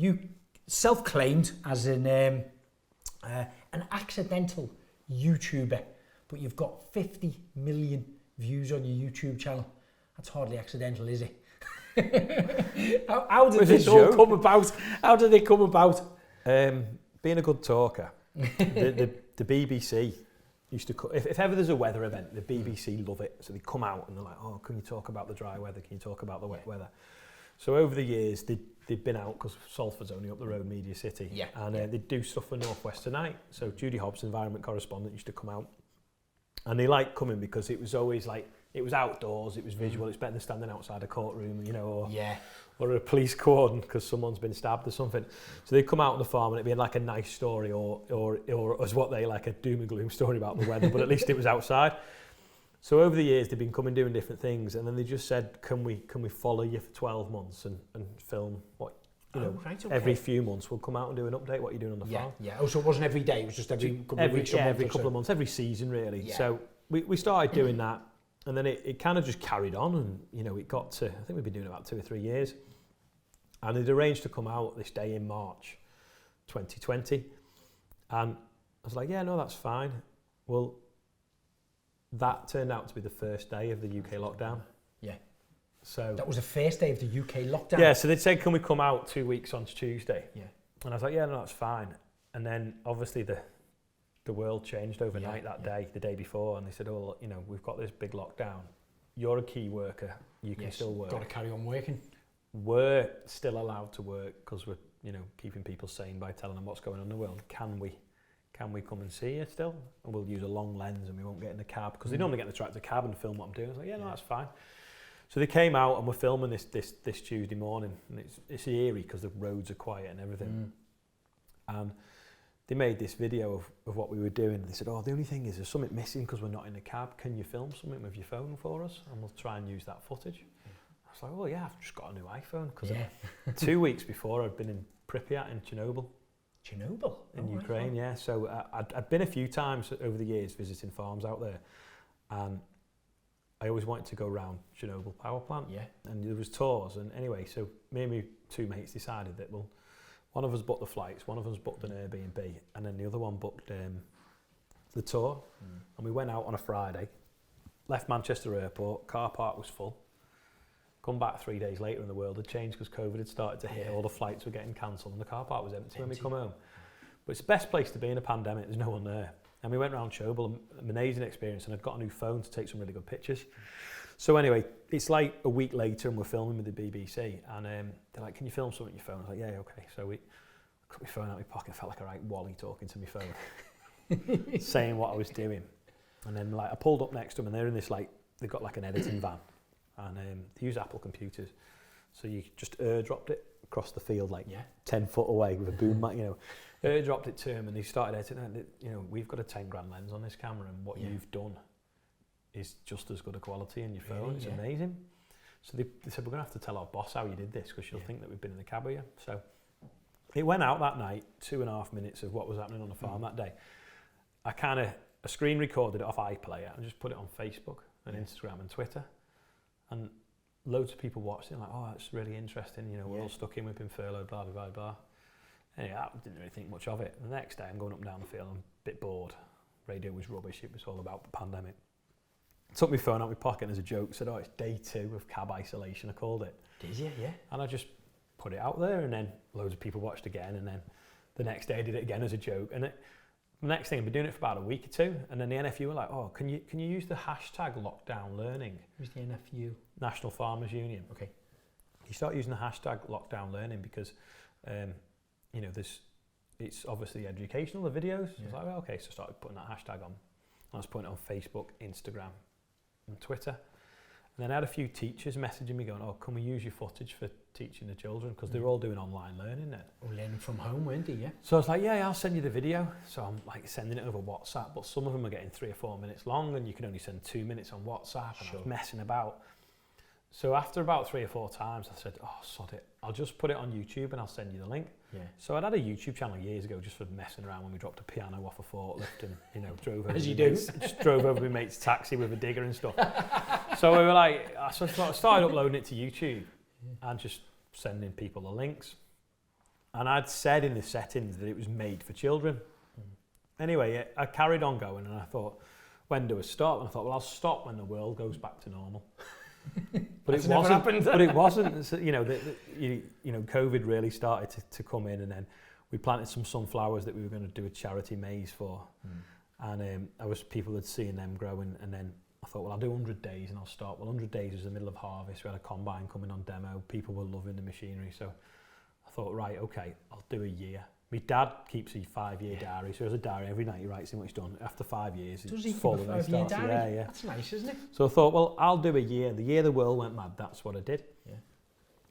you self-claimed as an accidental YouTuber, but you've got 50 million views on your YouTube channel. That's hardly accidental, is it? How did this all come about? How did it come about? Being a good talker. the BBC used to, if ever there's a weather event, the BBC love it. So they come out and they're like, oh, can you talk about the dry weather? Can you talk about the wet weather? So over the years, they'd been out, because Salford's only up the road, Media City, and they'd do stuff for North West Tonight. So Judy Hobbs, environment correspondent, used to come out. And they liked coming because it was always like, it was outdoors, it was visual, it's better than standing outside a courtroom, you know, or a police cordon because someone's been stabbed or something. So they'd come out on the farm and it'd be like a nice story or as what they like, a doom and gloom story about the weather, but at least it was outside. So over the years they've been coming doing different things, and then they just said, can we follow you for 12 months and film what, you know, every few months we'll come out and do an update what you're doing on the farm. Oh, so it wasn't every day, it was just every couple of weeks, every couple of months, every season really. So we started doing that, and then it kind of just carried on, and you know, it got to, I think we've been doing it about 2 or 3 years, and they'd arranged to come out this day in March 2020, and I was like, yeah, no, that's fine. Well, that turned out to be the first day of the UK lockdown. Yeah. So that was the first day of the UK lockdown? Yeah, so they'd said, can we come out 2 weeks on Tuesday? Yeah. And I was like, yeah, no, that's fine. And then obviously the world changed overnight that day, the day before, and they said, oh, you know, we've got this big lockdown. You're a key worker, you can still work. Got to carry on working. We're still allowed to work because we're, you know, keeping people sane by telling them what's going on in the world. Can we come and see you still? And we'll use a long lens and we won't get in the cab, because they normally get in the tractor cab and film what I'm doing. I was like, yeah, no, that's fine. So they came out and we're filming this Tuesday morning, and it's eerie because the roads are quiet and everything. And they made this video of what we were doing. They said, oh, the only thing is there's something missing because we're not in the cab. Can you film something with your phone for us? And we'll try and use that footage. I was like, oh yeah, I've just got a new iPhone. Because 2 weeks before I'd been in Pripyat in Chernobyl. Chernobyl? In Ukraine, yeah. So I'd been a few times over the years visiting farms out there. And I always wanted to go around Chernobyl power plant. Yeah. And there was tours. And anyway, so me and my 2 mates decided that, well, one of us booked the flights, one of us booked an Airbnb, and then the other one booked the tour. And we went out on a Friday, left Manchester Airport, car park was full. Come back 3 days later and the world had changed because COVID had started to hit, all the flights were getting cancelled and the car park was empty when we come home. But it's the best place to be in a pandemic, there's no one there. And we went round Chernobyl, an amazing experience, and I'd got a new phone to take some really good pictures. So anyway, it's like a week later and we're filming with the BBC, and they're like, can you film something on your phone? I was like, yeah, okay. So we got my phone out of my pocket, felt like a right Wally talking to my phone, saying what I was doing. And then like I pulled up next to them, and they're in this like, they've got like an editing van, and they use Apple computers. So you just airdropped it across the field like 10 foot away with a boom mic, you know. Airdropped it to him and they started editing, you know, we've got a 10 grand lens on this camera, and what you've done is just as good a quality in your phone. It's amazing. So they said, we're going to have to tell our boss how you did this because she'll think that we've been in the cab with you. So it went out that night, 2.5 minutes of what was happening on the farm that day. I screen recorded it off iPlayer and just put it on Facebook and Instagram and Twitter. And loads of people watched it and like, oh, that's really interesting. You know, we're all stuck in, we've been furloughed, blah, blah, blah, blah. Anyway, I didn't really think much of it. The next day I'm going up and down the field, I'm a bit bored. Radio was rubbish, it was all about the pandemic. Took my phone out of my pocket and as a joke said, oh, it's day 2 of cab isolation, I called it. Did you? Yeah. And I just put it out there, and then loads of people watched again, and then the next day I did it again as a joke. And the next thing, I've been doing it for about a week or 2, and then the NFU were like, oh, can you use the hashtag lockdown learning? Who's the NFU? National Farmers Union. Okay. You start using the hashtag lockdown learning because, you know, it's obviously educational, the videos. I was like, well, okay, so I started putting that hashtag on. I was putting it on Facebook, Instagram, and Twitter. And then I had a few teachers messaging me going, oh, can we use your footage for teaching the children? Because they're all doing online learning now. Oh, learning from home, weren't they? Yeah. So I was like, yeah, I'll send you the video. So I'm like sending it over WhatsApp, but some of them are getting 3 or 4 minutes long, and you can only send 2 minutes on WhatsApp, and I was messing about. So after about 3 or 4 times, I said, oh, sod it. I'll just put it on YouTube and I'll send you the link. Yeah. So I'd had a YouTube channel years ago just for messing around when we dropped a piano off a forklift and, you know, drove over. As you do. Just drove over my mate's taxi with a digger and stuff. So we were like, so I started uploading it to YouTube and just sending people the links. And I'd said in the settings that it was made for children. Anyway, I carried on going, and I thought, when do I stop? And I thought, well, I'll stop when the world goes back to normal. But it wasn't. Happened. But it wasn't. So, you know, COVID really started to come in, and then we planted some sunflowers that we were going to do a charity maize for, and people had seen them growing, and then I thought, well, I'll do 100 days and I'll stop. Well, 100 days was the middle of harvest. We had a combine coming on demo. People were loving the machinery, so I thought, right, okay, I'll do a year. My dad keeps a 5-year diary, so he has a diary every night. He writes in what he's done. After 5 years, does he keep a 5-year diary? Yeah. That's nice, isn't it? So I thought, well, I'll do a year. The year the world went mad, that's what I did. Yeah.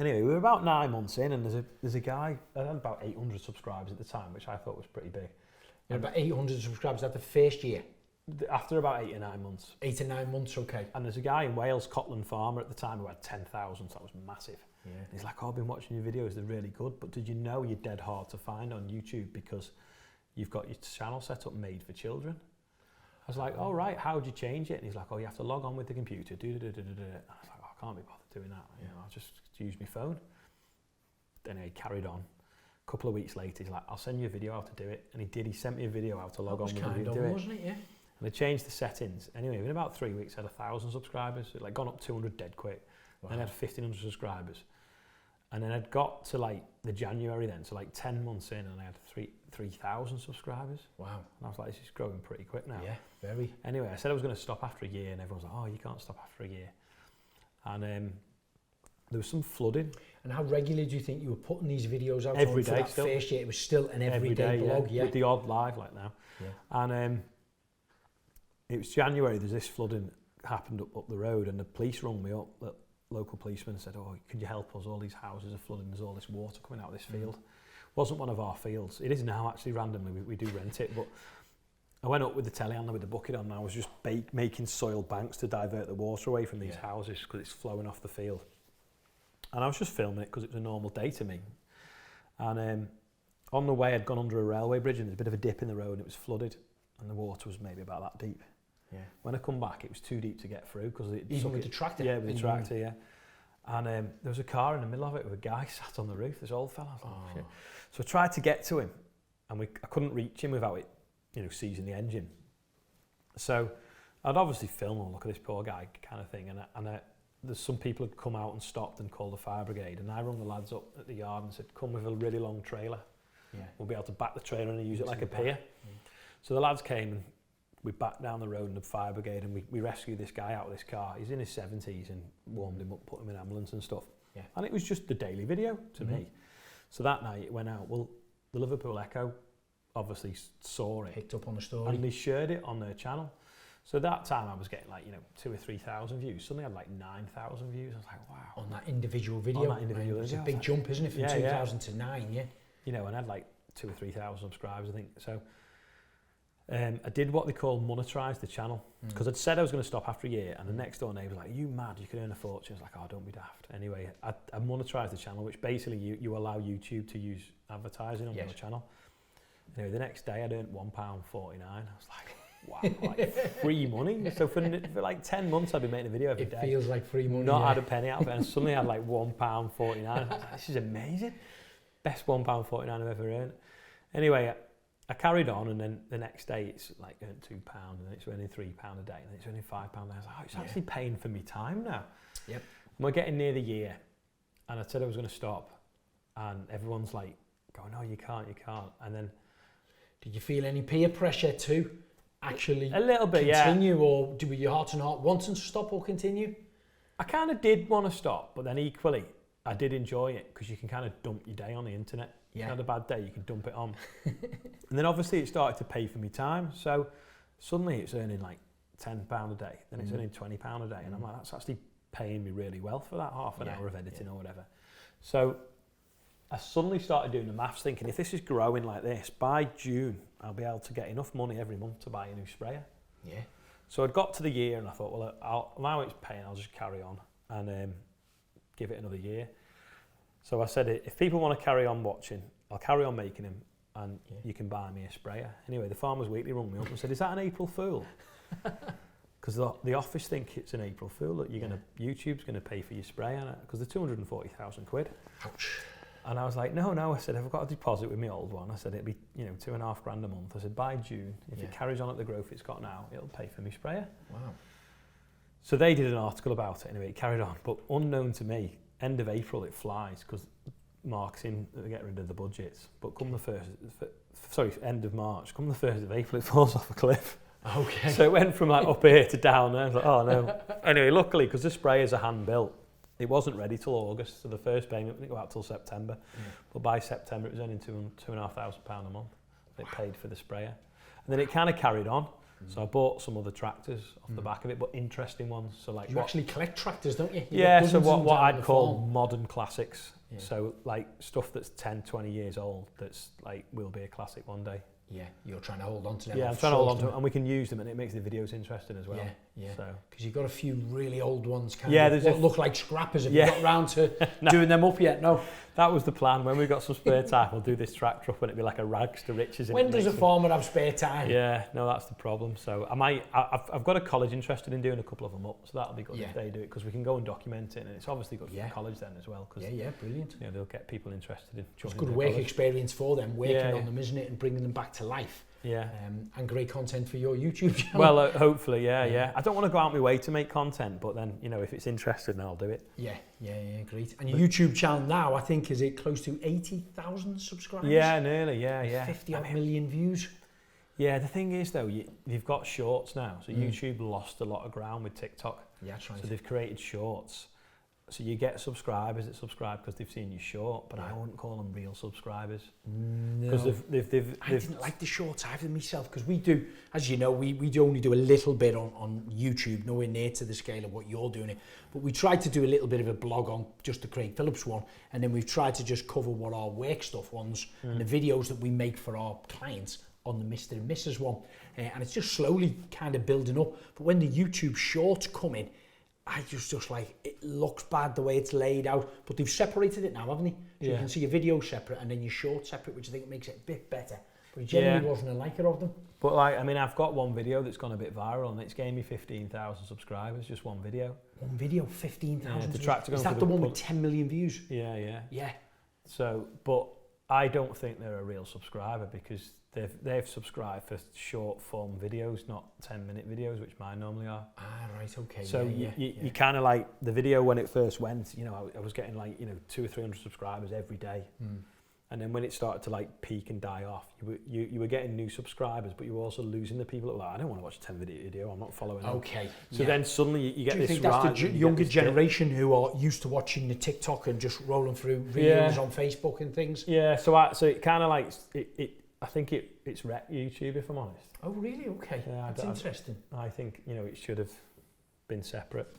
Anyway, we were about 9 months in, and there's a guy. I had about 800 subscribers at the time, which I thought was pretty big. You had about 800 subscribers after the first year. After about 8 or 9 months. 8 or 9 months, okay. And there's a guy in Wales, Cotland Farmer at the time, who had 10,000, so that was massive. Yeah. And he's like, oh, I've been watching your videos, they're really good, but did you know you're dead hard to find on YouTube because you've got your channel set up made for children? I was like, oh, right, how'd you change it? And he's like, oh, you have to log on with the computer, I was like, oh, I can't be bothered doing that. You know, I'll just use my phone. Anyway, he carried on. A couple of weeks later, he's like, I'll send you a video how to do it. And he did, he sent me a video how to log on with the computer. Wasn't it? Yeah. And I changed the settings. Anyway, in about 3 weeks, I had 1,000 subscribers. It like gone up 200 dead quick. Wow. Then I had 1,500 subscribers. And then I'd got to like the January then, so like 10 months in, and I had 3,000 subscribers. Wow. And I was like, this is growing pretty quick now. Yeah, very. Anyway, I said I was going to stop after a year, and everyone was like, oh, you can't stop after a year. And there was some flooding. And how regularly do you think you were putting these videos out? Every day. For that still. First year, it was still an everyday blog, With the odd live like now. Yeah. And it was January, there's this flooding happened up the road, and the police rung me up, the local policeman, said, oh, could you help us? All these houses are flooding, there's all this water coming out of this field. Wasn't one of our fields. It is now actually randomly, we do rent it, but I went up with the telehandler with the bucket on, and I was just making soil banks to divert the water away from these houses because it's flowing off the field. And I was just filming it because it was a normal day to me. And on the way, I'd gone under a railway bridge, and there's a bit of a dip in the road, and it was flooded, and the water was maybe about that deep. Yeah. When I come back, it was too deep to get through because it. Even with the tractor. Yeah, with the tractor. Yeah. And there was a car in the middle of it with a guy sat on the roof. This old fella. I was like, oh, shit. So I tried to get to him, and I couldn't reach him without it, seizing the engine. So I'd obviously film and look at this poor guy kind of thing, and there's some people had come out and stopped and called the fire brigade, and I rung the lads up at the yard and said, come with a really long trailer. Yeah. We'll be able to back the trailer and use it like a pier. Yeah. So the lads came, and we backed down the road in the fire brigade, and we rescued this guy out of this car. He's in his 70s, and warmed him up, put him in ambulance and stuff. Yeah. And it was just the daily video to me. So that night it went out. Well, the Liverpool Echo obviously saw it. Picked up on the story. And they shared it on their channel. So that time I was getting like, 2,000 or 3,000 views. Suddenly I had like 9,000 views. I was like, wow. On that individual video. It's a big jump, isn't it, from 2,000 to 9, yeah? And I had like 2,000 or 3,000 subscribers, I think. So I did what they call monetize the channel, because I'd said I was going to stop after a year, and the next door neighbour was like, are you mad? You can earn a fortune. I was like, oh, don't be daft. Anyway, I monetized the channel, which basically you allow YouTube to use advertising on your channel. Anyway, the next day I'd earned £1.49. I was like, wow, like free money. So for like 10 months I'd been making a video every day. It feels like free money. Not had a penny out of it, and suddenly I had like £1.49. I was like, this is amazing. Best £1.49 I've ever earned. Anyway, I carried on, and then the next day it's like earned £2, and then it's earning £3 a day, and then it's earning £5 a day. I was like, oh, it's actually paying for me time now. Yep. And we're getting near the year, and I said I was going to stop, and everyone's like going, no, you can't. And then, did you feel any peer pressure to actually a little bit, continue, or were your heart and heart wanting to stop or continue? I kind of did want to stop, but then equally I did enjoy it, because you can kind of dump your day on the internet. Yeah. If you had a bad day, you can dump it on. And then obviously it started to pay for me time. So suddenly it's earning like £10 a day, then it's earning £20 a day. And I'm like, that's actually paying me really well for that half an hour of editing or whatever. So I suddenly started doing the maths, thinking, if this is growing like this, by June, I'll be able to get enough money every month to buy a new sprayer. Yeah. So I'd got to the year, and I thought, well, now it's paying, I'll just carry on and give it another year. So I said, if people want to carry on watching, I'll carry on making them, and you can buy me a sprayer. Anyway, the Farmers Weekly rung me up and said, is that an April Fool? Because the office think it's an April Fool, that YouTube's going to pay for your sprayer, because they're 240,000 quid. Ouch. And I was like, no, I said, I've got a deposit with my old one. I said, it'd be, you know, $2,500 a month. I said, by June, if it carries on at the growth it's got now, it'll pay for my sprayer. Wow. So they did an article about it anyway, it carried on. But unknown to me, end of April it flies because marketing, they get rid of the budgets. But come end of March, come the 1st of April, it falls off a cliff. Okay. So it went from like up here to down there. I was like, oh no. Anyway, luckily, because the sprayers are hand built, it wasn't ready till August, so the first payment didn't go out till September. But by September, it was only £2,500 a month they paid for the sprayer. And then it kind of carried on. So I bought some other tractors off the back of it, but interesting ones. So like you actually collect tractors, don't you? So what I'd call modern classics. Yeah. So like stuff that's 10, 20 years old that's like will be a classic one day. Yeah, you're trying to hold on to them. Yeah, I'm trying to hold on to them, and we can use them, and it makes the videos interesting as well. Yeah. So because you've got a few really old ones, kind of what look like scrappers. Have you got round to doing them up yet? No. That was the plan. When we got some spare time, we'll do this tractor up, and it'd be like a rags to riches. When does a farmer have spare time? Yeah, no, that's the problem. So I've got a college interested in doing a couple of them up, so that'll be good if they do it, because we can go and document it, and it's obviously good for the college then as well. Cause, brilliant. You know, they'll get people interested in. It's good work experience for them, working on them, isn't it, and bringing them back to life. Yeah. And great content for your YouTube channel. Well, hopefully, yeah. I don't want to go out my way to make content, but then, you know, if it's interesting, then I'll do it. Yeah, great. And your YouTube channel now, I think, is it close to 80,000 subscribers? Yeah, nearly, yeah. 50 million views. Yeah, the thing is, though, you've got shorts now. So YouTube lost a lot of ground with TikTok. Yeah, that's right. So they've created shorts. So you get subscribers that subscribe because they've seen you short, but I wouldn't call them real subscribers. No. Because I didn't like the shorts either myself, because we do, as you know, we only do a little bit on YouTube, nowhere near to the scale of what you're doing it. But we tried to do a little bit of a blog on just the Craig Phillips one, and then we've tried to just cover what our work stuff ones and the videos that we make for our clients on the Mr. and Mrs. one. And it's just slowly kind of building up. But when the YouTube shorts come in, I just like, it looks bad the way it's laid out, but they've separated it now, haven't they? So you can see your video separate and then your short separate, which I think makes it a bit better. But he generally wasn't a liker of them. But like, I mean, I've got one video that's gone a bit viral, and it's gained me 15,000 subscribers, just one video. One video, 15,000. Is that the one with 10 million views? Yeah. So, but I don't think they're a real subscriber, because they've subscribed for short form videos, not 10-minute videos, which mine normally are. Ah, right, okay. So you kind of like, the video when it first went, you know, I was getting like, you know, 200 or 300 subscribers every day. And then when it started to like peak and die off, you were getting new subscribers, but you were also losing the people that were like, I don't want to watch a 10-minute video, I'm not following them. Okay. So then suddenly you get this. Do you think that's the younger generation who are used to watching the TikTok and just rolling through reels on Facebook and things? Yeah, so it kind of like, I think it's wrecked YouTube, if I'm honest. Oh, really? Okay. Yeah, that's interesting. I think, you know, it should have been separate.